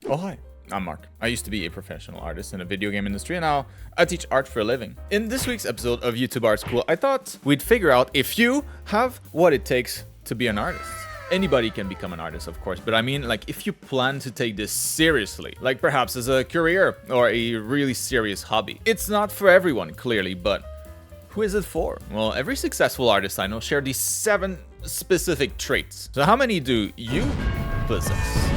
Oh, hi. I'm Marc. I used to be a professional artist in the video game industry, and now I teach art for a living. In this week's episode of YouTube Art School, I thought we'd figure out if you have what it takes to be an artist. Anybody can become an artist, of course, but I mean, like, if you plan to take this seriously, like perhaps as a career or a really serious hobby. It's not for everyone, clearly, but who is it for? Well, every successful artist I know share these 7 specific traits. So how many do you possess?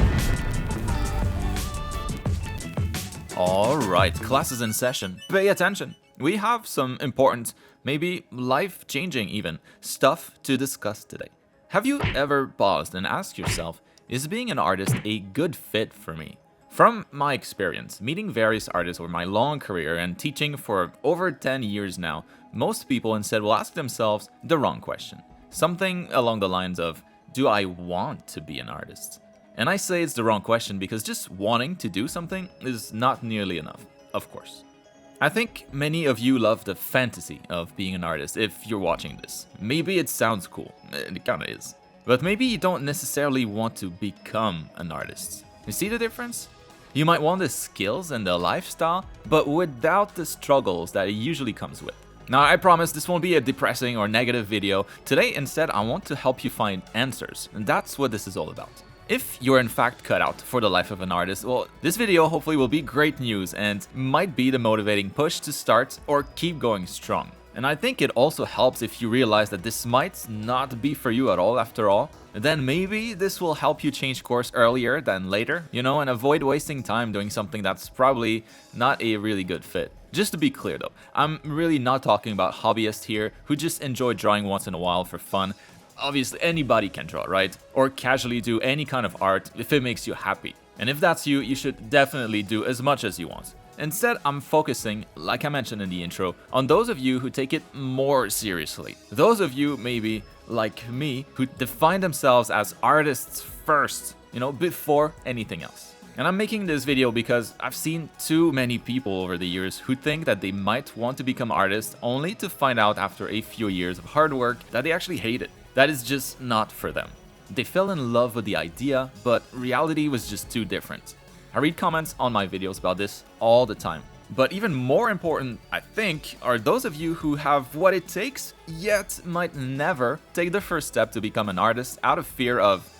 Alright, class is in session. Pay attention. We have some important, maybe life-changing even, stuff to discuss today. Have you ever paused and asked yourself, is being an artist a good fit for me? From my experience, meeting various artists over my long career and teaching for over 10 years now, most people instead will ask themselves the wrong question. Something along the lines of, do I want to be an artist? And I say it's the wrong question because just wanting to do something is not nearly enough, of course. I think many of you love the fantasy of being an artist if you're watching this. Maybe it sounds cool, it kinda is. But maybe you don't necessarily want to become an artist. You see the difference? You might want the skills and the lifestyle, but without the struggles that it usually comes with. Now, I promise this won't be a depressing or negative video. Today, instead, I want to help you find answers, and that's what this is all about. If you're in fact cut out for the life of an artist, well, this video hopefully will be great news and might be the motivating push to start or keep going strong. And I think it also helps if you realize that this might not be for you at all after all. Then maybe this will help you change course earlier than later, and avoid wasting time doing something that's probably not a really good fit. Just to be clear though, I'm really not talking about hobbyists here who just enjoy drawing once in a while for fun. Obviously, anybody can draw, right? Or casually do any kind of art if it makes you happy. And if that's you, you should definitely do as much as you want. Instead, I'm focusing, like I mentioned in the intro, on those of you who take it more seriously. Those of you, maybe, like me, who define themselves as artists first, before anything else. And I'm making this video because I've seen too many people over the years who think that they might want to become artists only to find out after a few years of hard work that they actually hate it. That is just not for them. They fell in love with the idea, but reality was just too different. I read comments on my videos about this all the time. But even more important, I think, are those of you who have what it takes, yet might never take the first step to become an artist out of fear of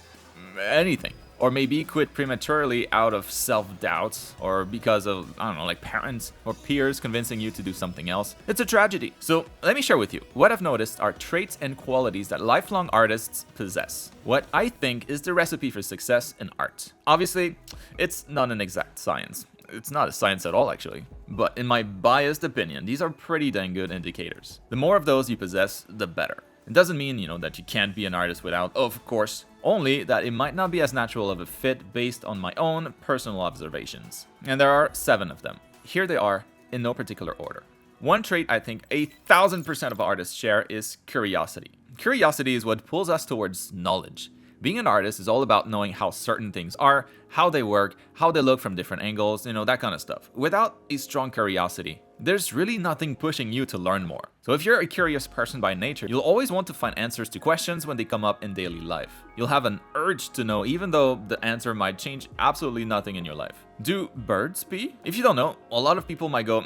anything. Or maybe quit prematurely out of self-doubt, or because of, like parents or peers convincing you to do something else. It's a tragedy. So let me share with you what I've noticed are traits and qualities that lifelong artists possess. What I think is the recipe for success in art. Obviously, it's not an exact science. It's not a science at all, actually. But in my biased opinion, these are pretty dang good indicators. The more of those you possess, the better. It doesn't mean, that you can't be an artist without, of course, only that it might not be as natural of a fit based on my own personal observations. And there are 7 of them. Here they are, in no particular order. One trait I think 1,000% of artists share is curiosity. Curiosity is what pulls us towards knowledge. Being an artist is all about knowing how certain things are, how they work, how they look from different angles, that kind of stuff. Without a strong curiosity, there's really nothing pushing you to learn more. So if you're a curious person by nature, you'll always want to find answers to questions when they come up in daily life. You'll have an urge to know even though the answer might change absolutely nothing in your life. Do birds pee? If you don't know, a lot of people might go,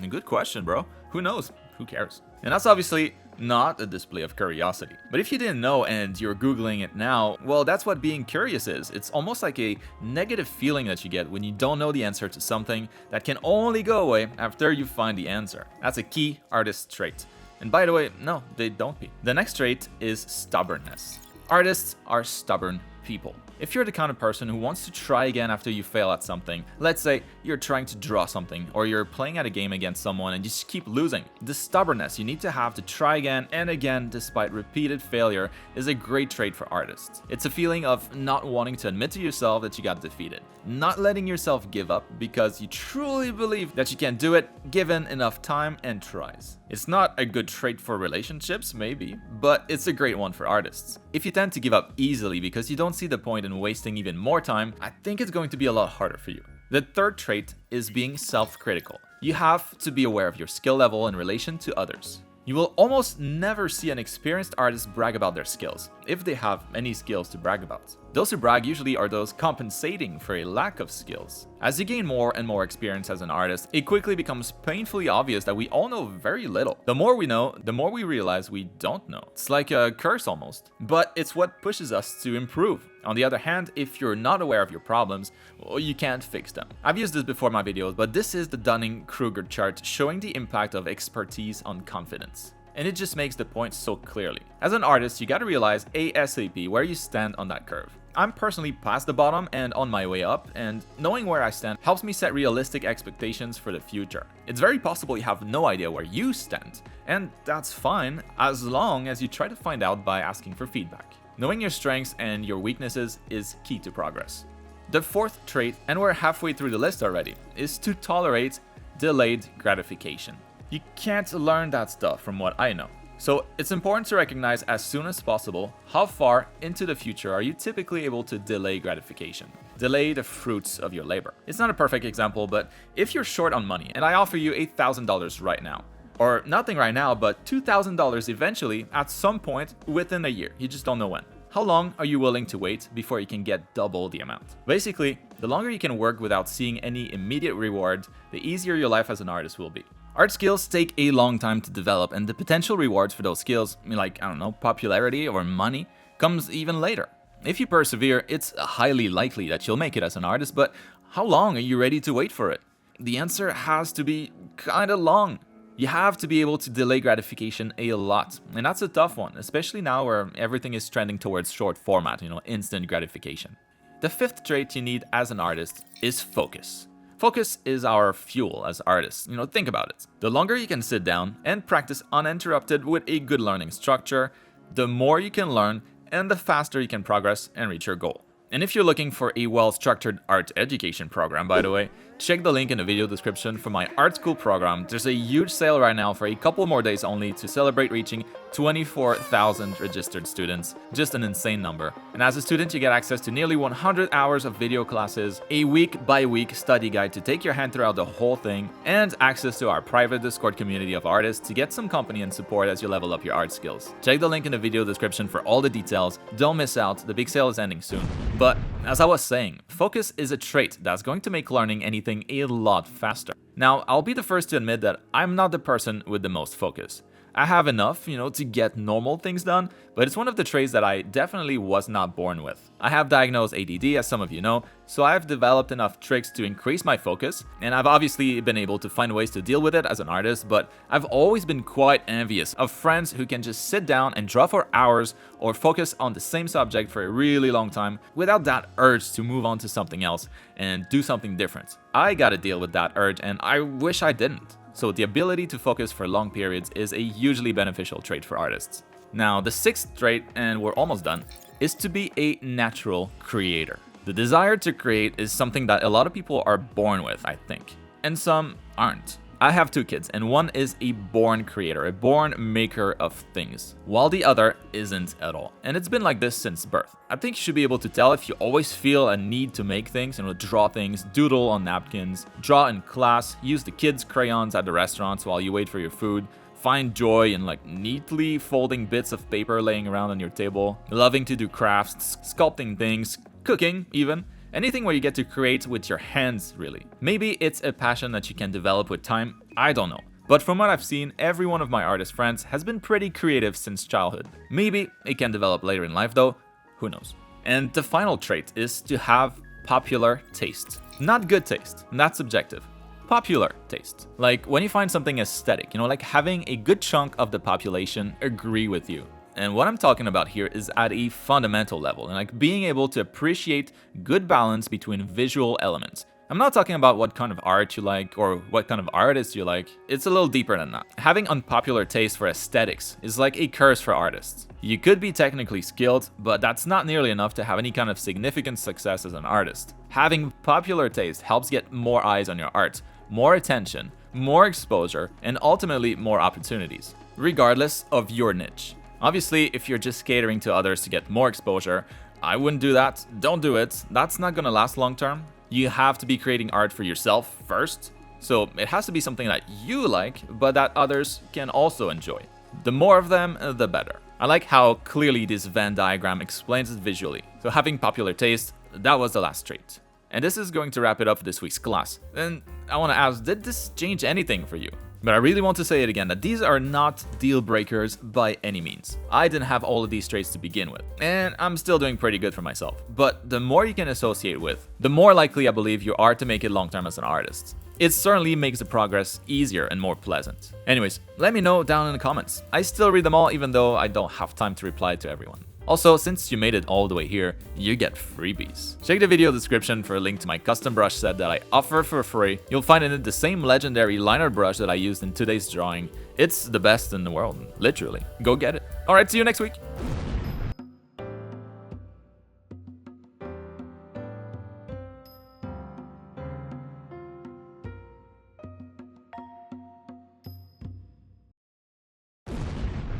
good question, bro. Who knows? Who cares? And that's obviously not a display of curiosity. But if you didn't know and you're Googling it now, well, that's what being curious is. It's almost like a negative feeling that you get when you don't know the answer to something that can only go away after you find the answer. That's a key artist trait. And by the way, no, they don't pee. The next trait is stubbornness. Artists are stubborn people. If you're the kind of person who wants to try again after you fail at something, let's say you're trying to draw something or you're playing at a game against someone and you just keep losing, the stubbornness you need to have to try again and again despite repeated failure is a great trait for artists. It's a feeling of not wanting to admit to yourself that you got defeated, not letting yourself give up because you truly believe that you can do it given enough time and tries. It's not a good trait for relationships, maybe, but it's a great one for artists. If you tend to give up easily because you don't see the point in wasting even more time, I think it's going to be a lot harder for you. The third trait is being self-critical. You have to be aware of your skill level in relation to others. You will almost never see an experienced artist brag about their skills, if they have any skills to brag about. Those who brag usually are those compensating for a lack of skills. As you gain more and more experience as an artist, it quickly becomes painfully obvious that we all know very little. The more we know, the more we realize we don't know. It's like a curse almost. But it's what pushes us to improve. On the other hand, if you're not aware of your problems, well, you can't fix them. I've used this before in my videos, but this is the Dunning-Kruger chart showing the impact of expertise on confidence. And it just makes the point so clearly. As an artist, you gotta realize ASAP where you stand on that curve. I'm personally past the bottom and on my way up, and knowing where I stand helps me set realistic expectations for the future. It's very possible you have no idea where you stand, and that's fine as long as you try to find out by asking for feedback. Knowing your strengths and your weaknesses is key to progress. The fourth trait, and we're halfway through the list already, is to tolerate delayed gratification. You can't learn that stuff from what I know. So it's important to recognize as soon as possible how far into the future are you typically able to delay gratification. Delay the fruits of your labor. It's not a perfect example, but if you're short on money and I offer you $8,000 right now, or nothing right now, but $2,000 eventually at some point within a year, you just don't know when. How long are you willing to wait before you can get double the amount? Basically, the longer you can work without seeing any immediate reward, the easier your life as an artist will be. Art skills take a long time to develop, and the potential rewards for those skills, like, I don't know, popularity or money, comes even later. If you persevere, it's highly likely that you'll make it as an artist, but how long are you ready to wait for it? The answer has to be kinda long. You have to be able to delay gratification a lot, and that's a tough one, especially now where everything is trending towards short format, instant gratification. The fifth trait you need as an artist is focus. Focus is our fuel as artists. Think about it. The longer you can sit down and practice uninterrupted with a good learning structure, the more you can learn and the faster you can progress and reach your goal. And if you're looking for a well-structured art education program, by the way, check the link in the video description for my art school program. There's a huge sale right now for a couple more days only to celebrate reaching 24,000 registered students. Just an insane number. And as a student, you get access to nearly 100 hours of video classes, a week-by-week study guide to take your hand throughout the whole thing, and access to our private Discord community of artists to get some company and support as you level up your art skills. Check the link in the video description for all the details. Don't miss out, the big sale is ending soon. But as I was saying, focus is a trait that's going to make learning anything a lot faster. Now, I'll be the first to admit that I'm not the person with the most focus. I have enough, to get normal things done, but it's one of the traits that I definitely was not born with. I have diagnosed ADD, as some of you know, so I've developed enough tricks to increase my focus, and I've obviously been able to find ways to deal with it as an artist, but I've always been quite envious of friends who can just sit down and draw for hours or focus on the same subject for a really long time without that urge to move on to something else and do something different. I gotta deal with that urge, and I wish I didn't. So the ability to focus for long periods is a hugely beneficial trait for artists. Now, the sixth trait, and we're almost done, is to be a natural creator. The desire to create is something that a lot of people are born with, I think, and some aren't. I have 2 kids, and one is a born creator, a born maker of things, while the other isn't at all. And it's been like this since birth. I think you should be able to tell if you always feel a need to make things, draw things, doodle on napkins, draw in class, use the kids' crayons at the restaurants while you wait for your food, find joy in neatly folding bits of paper laying around on your table, loving to do crafts, sculpting things, cooking even. Anything where you get to create with your hands, really. Maybe it's a passion that you can develop with time, I don't know. But from what I've seen, every one of my artist friends has been pretty creative since childhood. Maybe it can develop later in life though, who knows. And the final trait is to have popular taste. Not good taste, that's subjective. Popular taste. Like when you find something aesthetic, like having a good chunk of the population agree with you. And what I'm talking about here is at a fundamental level, and being able to appreciate good balance between visual elements. I'm not talking about what kind of art you like or what kind of artist you like. It's a little deeper than that. Having unpopular taste for aesthetics is like a curse for artists. You could be technically skilled, but that's not nearly enough to have any kind of significant success as an artist. Having popular taste helps get more eyes on your art, more attention, more exposure, and ultimately more opportunities, regardless of your niche. Obviously, if you're just catering to others to get more exposure, I wouldn't do that. Don't do it. That's not gonna last long term. You have to be creating art for yourself first. So it has to be something that you like, but that others can also enjoy. The more of them, the better. I like how clearly this Venn diagram explains it visually. So having popular taste, that was the last trait. And this is going to wrap it up for this week's class. And I want to ask, did this change anything for you? But I really want to say it again, that these are not deal breakers by any means. I didn't have all of these traits to begin with, and I'm still doing pretty good for myself. But the more you can associate with, the more likely I believe you are to make it long term as an artist. It certainly makes the progress easier and more pleasant. Anyways, let me know down in the comments. I still read them all, even though I don't have time to reply to everyone. Also, since you made it all the way here, you get freebies. Check the video description for a link to my custom brush set that I offer for free. You'll find in it the same legendary liner brush that I used in today's drawing. It's the best in the world, literally. Go get it. Alright, see you next week.